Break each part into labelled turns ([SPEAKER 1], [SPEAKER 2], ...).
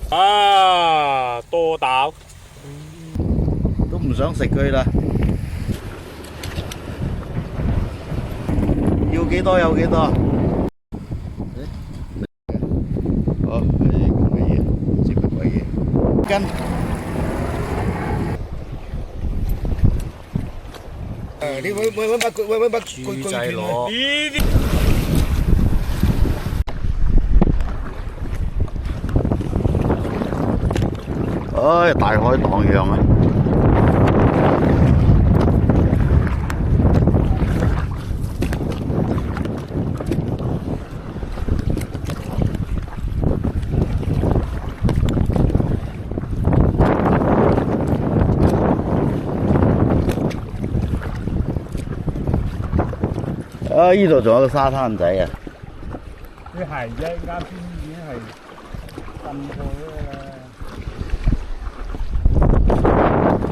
[SPEAKER 1] 啊，多打
[SPEAKER 2] 都唔想食佢啦。要幾多有幾多。哦，係咁嘅嘢，唔知乜鬼嘢。跟。
[SPEAKER 3] 你揾把
[SPEAKER 2] 豬仔螺。唉，大海蕩漾啊！啊！呢度仲有個沙灘仔啊！
[SPEAKER 1] 你係啫，啱先已經係浸過啦。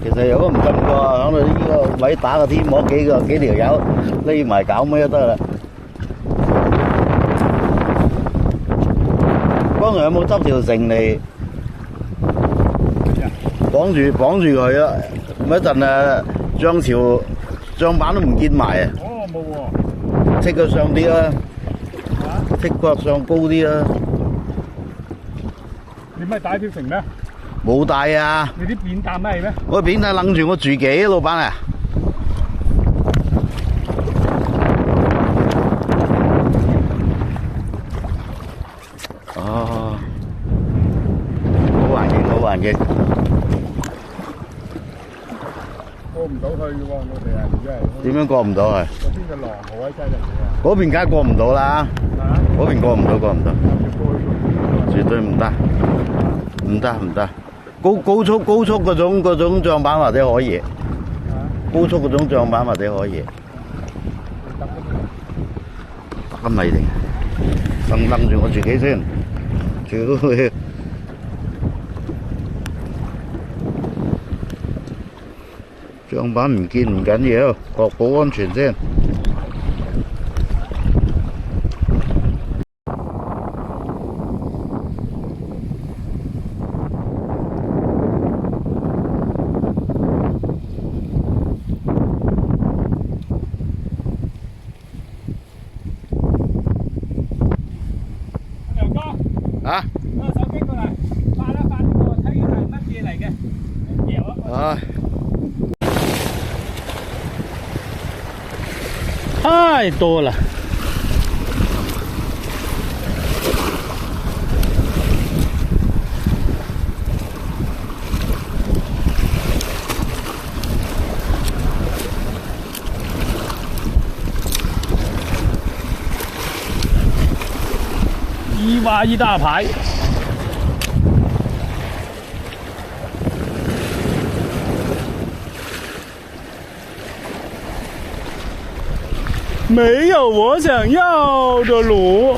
[SPEAKER 2] 其實如果唔浸過，響度呢個位打個天網，幾條友匿埋搞咩都得啦。剛才有冇執條繩嚟綁住佢啊？咁一陣啊，漲板都唔見埋啊！
[SPEAKER 1] 哦，冇喎。
[SPEAKER 2] 戚佢上啲啦，戚腳上高啲啦。
[SPEAKER 1] 你咪帶條繩咩？
[SPEAKER 2] 冇帶啊！
[SPEAKER 1] 你啲扁擔咩咩？
[SPEAKER 2] 我扁擔楞住我自己啊，老闆啊！哦，好環境，好環境。
[SPEAKER 1] 過唔到去嘅喎，我哋係而家係。
[SPEAKER 2] 點樣過唔到去？
[SPEAKER 1] 嗰邊嘅浪好鬼犀利嘅。
[SPEAKER 2] 嗰邊梗係過唔到啦，嗰邊過唔到，過唔到，絕對唔得，唔得唔得。高速嗰種障板或者可以，高速嗰種障板或者可以，得咪定，楞住我自己先，屌！障板唔見唔緊要，確保安全先。
[SPEAKER 1] 梁哥，
[SPEAKER 2] 啊！
[SPEAKER 1] 攞個手機過嚟，發一發呢個睇係乜嘢嚟嘅？搖啊！太多了。一挖一大排。没有我想要的螺。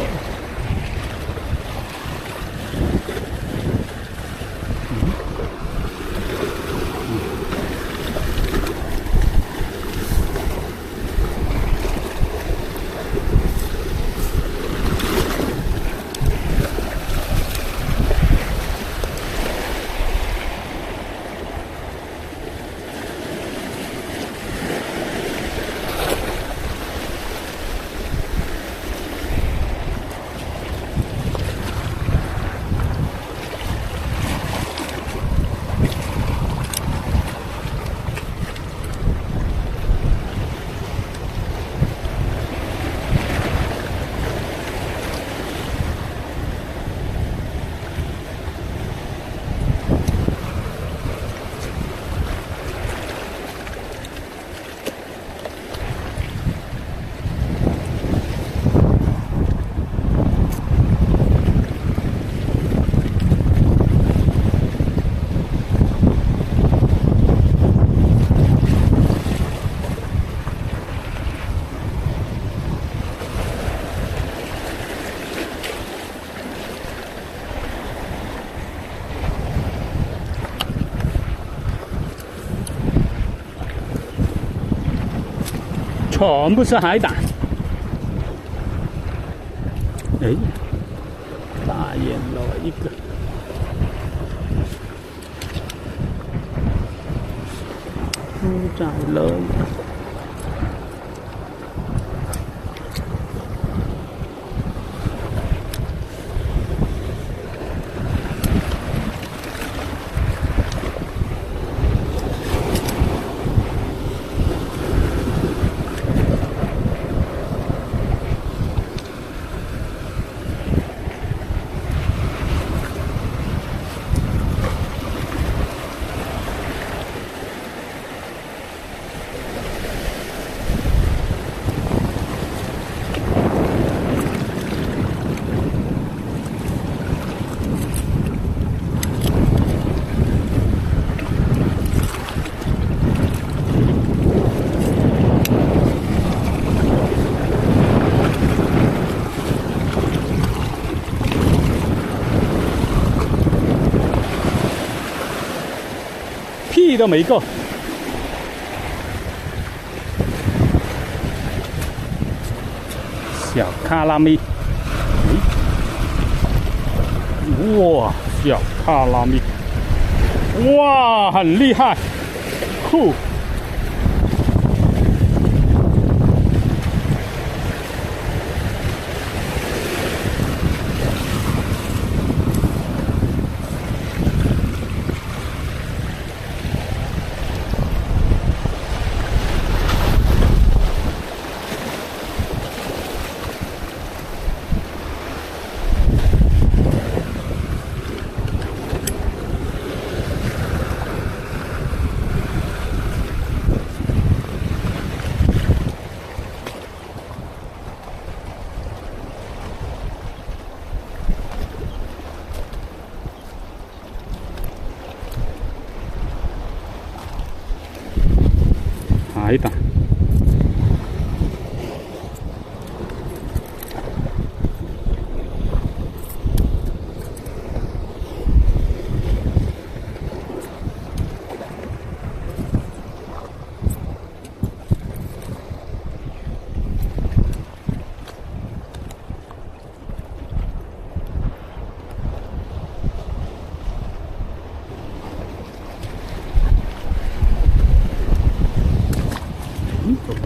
[SPEAKER 1] 全部是海胆。哎，大眼了一个。猪仔了。屁都没够。小卡拉米，哇，小卡拉米，哇，很厉害，酷。海胆，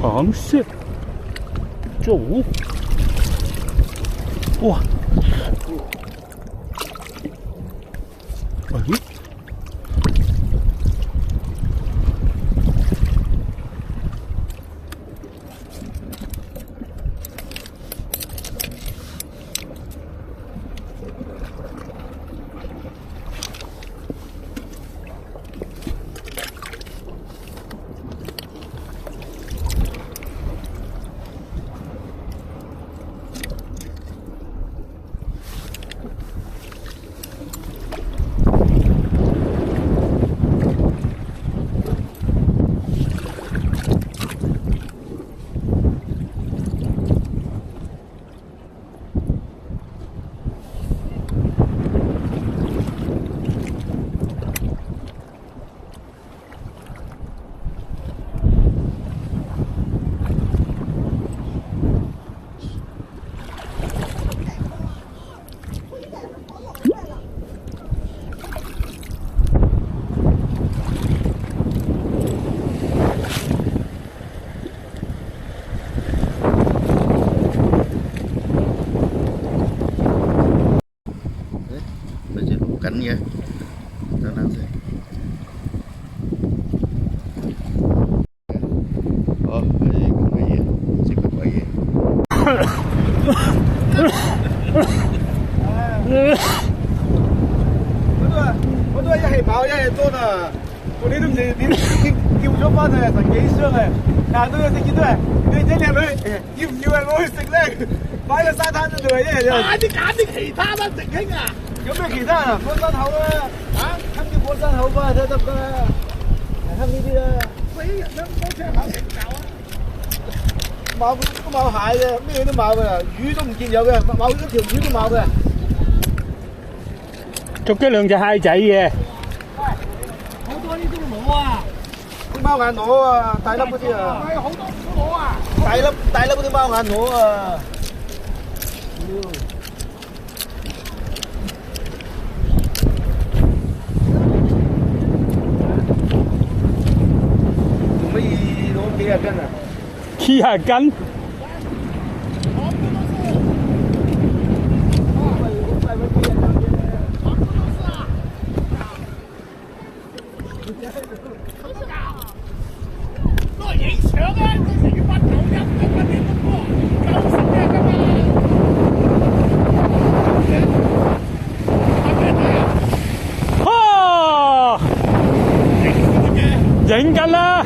[SPEAKER 1] 螃蟹，这哇，哎。
[SPEAKER 2] Cảnh kìa, đó là gì? Cái gì? Sẽ có cái gì?
[SPEAKER 3] 我都係一係飽一係多啦，我呢都唔知點叫咗翻去成幾箱啊！行到有食見到啊，你隻靚女要唔要啊？我去食咧，擺個沙灘嗰度啊，一係就揀啲其他啦，直興啊！有咩其他啊？火山口啦，坑啲火山口翻睇得㗎，坑呢啲啦。死人啦！冇車口食狗啊！冇都冇蟹嘅，咩都冇嘅，魚都唔見有嘅，冇一條魚都冇嘅。
[SPEAKER 1] 捉咗兩隻蟹仔嘅。
[SPEAKER 3] 喂，好多呢啲螺啊！啲貓眼螺啊，大粒嗰啲啊。係好多螺啊！大粒嗰啲貓眼螺啊！啊，真係。
[SPEAKER 1] 黐下筋。影緊啦！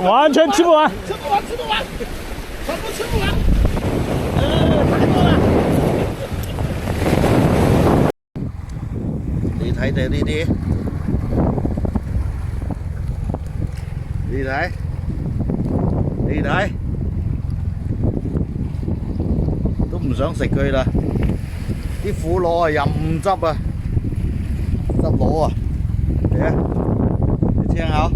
[SPEAKER 1] 完全吃不完。
[SPEAKER 3] 吃不完，全部吃不完。太多了。
[SPEAKER 2] 你睇睇呢啲，你睇，都唔想食佢啦。啲苦螺啊，任汁啊！汁螺啊，嚟啊！你聽下，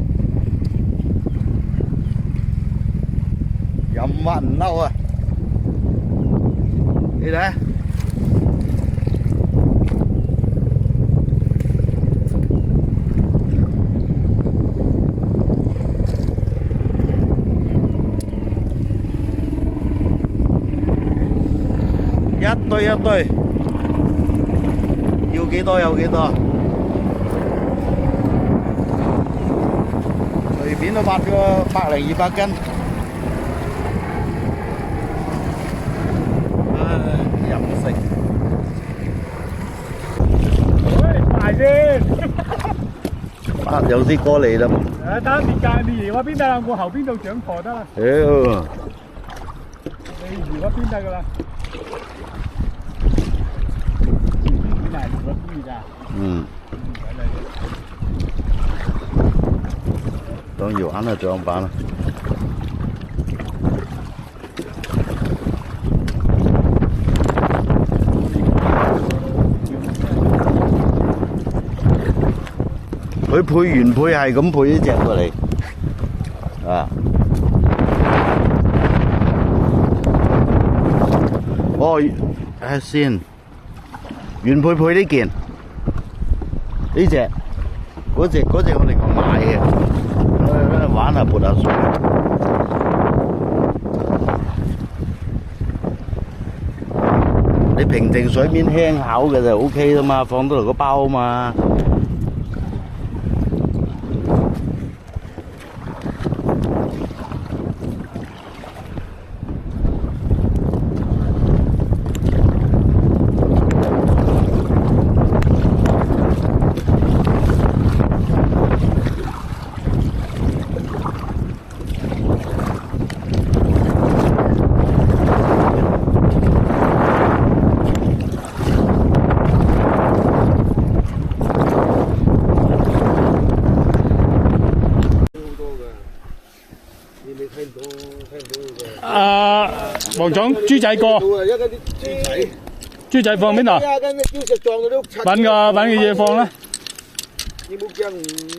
[SPEAKER 2] 任滑唔嬲啊！你睇，一堆一堆，要幾多有幾多。隨便都8個100零200斤，任食。
[SPEAKER 1] 喂，快啲！
[SPEAKER 2] 有啲過嚟啦。
[SPEAKER 1] 等你移嗰邊得啦，我後邊度掌舵得啦。
[SPEAKER 2] 屌！
[SPEAKER 1] 你移嗰邊得噶啦。邊係移嗰邊㗎？
[SPEAKER 2] 嗯。當搖眼啊，撞板啦！佢配原配係咁配呢隻過嚟啊！哦，睇下先，原配配呢件，呢隻，嗰隻我另外買嘅。玩下潑下水，你平靜水面輕巧嘅就 OK 啦嘛，放到落個包嘛。
[SPEAKER 1] 黃總，豬仔過。豬仔放邊度？揾個嘢放啦。
[SPEAKER 3] 你冇驚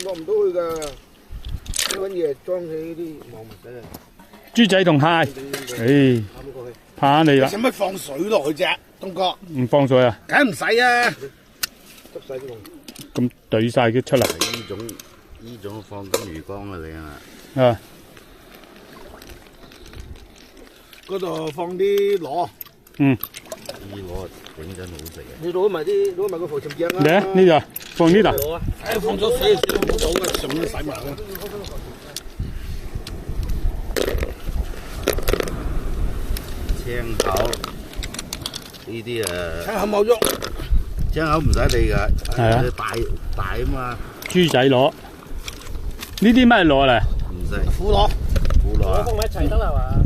[SPEAKER 3] 落唔到去㗎，揾嘢裝起啲網唔使啊。
[SPEAKER 1] 豬仔同蟹，怕你啦。
[SPEAKER 3] 使乜放水落去啫，東哥？
[SPEAKER 1] 唔放水啊？
[SPEAKER 3] 梗唔使啊，執晒啲龍。
[SPEAKER 1] 咁懟晒佢出嚟。
[SPEAKER 2] 呢種放金魚缸啊，你啊。
[SPEAKER 1] 啊。
[SPEAKER 3] 嗰度放啲螺。
[SPEAKER 2] 啲螺整真好食嘅。
[SPEAKER 3] 你攞埋個浮潛鏡啊。
[SPEAKER 1] 嚟啊！呢度放呢度。
[SPEAKER 3] 放咗水先冇到嘅，上面洗埋啦。
[SPEAKER 2] 青口呢啲
[SPEAKER 3] 青口冇喐。
[SPEAKER 2] 青口唔使理㗎，
[SPEAKER 1] 係啊，
[SPEAKER 2] 大啊嘛。
[SPEAKER 1] 豬仔螺，呢啲咩螺嚟？
[SPEAKER 2] 唔使。
[SPEAKER 3] 苦螺。
[SPEAKER 2] 苦螺。
[SPEAKER 3] 放埋一齊得啦嘛。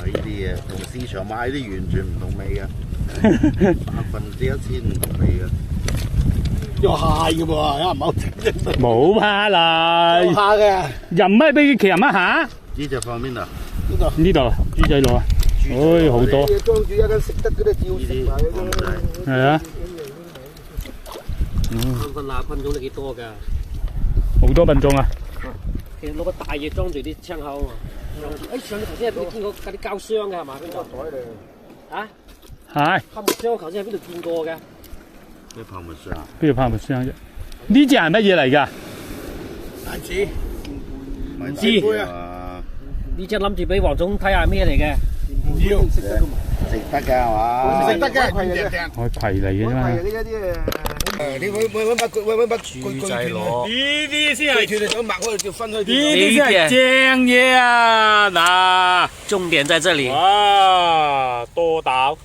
[SPEAKER 2] 呢啲嘢同市場買啲完全唔同味嘅，1000%唔同味嘅。
[SPEAKER 3] 有蟹嘅喎，啱唔啱？
[SPEAKER 1] 冇怕啦。
[SPEAKER 3] 有蟹嘅。
[SPEAKER 1] 任咩俾佢鉗一下？
[SPEAKER 2] 呢隻放邊度？
[SPEAKER 1] 呢度豬仔螺啊！唉，好多。
[SPEAKER 3] 裝住一間食得嗰啲照食埋嗰啲。
[SPEAKER 1] 係啊。
[SPEAKER 4] 分種都幾多㗎？
[SPEAKER 1] 好多品種啊！
[SPEAKER 4] 其實攞個大嘢裝住啲青口啊！上次頭先喺邊度見過嗰啲膠箱嘅係嘛？邊個袋嚟？啊？
[SPEAKER 1] 係。
[SPEAKER 4] 泡沫箱我頭先喺邊度見過嘅？
[SPEAKER 2] 咩泡沫箱？
[SPEAKER 1] 邊度泡沫箱啫？呢隻係乜嘢嚟㗎？
[SPEAKER 3] 大紙，
[SPEAKER 2] 唔
[SPEAKER 4] 知
[SPEAKER 2] 啊，
[SPEAKER 4] 呢隻諗住俾黃總睇下咩嚟嘅？
[SPEAKER 3] 唔要食得噶嘛？
[SPEAKER 2] 食得㗎係嘛？
[SPEAKER 3] 食得嘅，正正。
[SPEAKER 1] 海葵嚟嘅啫嘛。
[SPEAKER 3] 呢一啲你揾把
[SPEAKER 4] 豬仔螺，
[SPEAKER 1] 呢啲先
[SPEAKER 3] 係斷想擘開就分開。
[SPEAKER 1] 呢啲先係正嘢啊！嗱，
[SPEAKER 4] 重點在這裡。
[SPEAKER 1] 哇，多膽，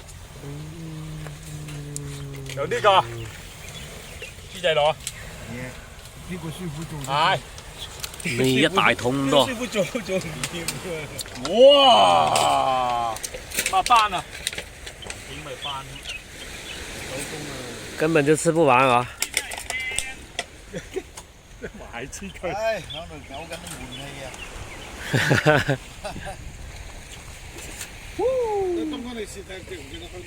[SPEAKER 1] 有呢個豬仔螺，
[SPEAKER 3] 呢個師傅做
[SPEAKER 1] 係
[SPEAKER 4] 你一大桶咁多
[SPEAKER 3] 師，傅做唔掂
[SPEAKER 1] 哇，乜班啊？點咪班？
[SPEAKER 4] 根本就吃不完啊！
[SPEAKER 1] 埋黐佢。
[SPEAKER 2] 唉，喺度搞緊啲悶氣啊！
[SPEAKER 3] 咁我哋試睇記唔記得香港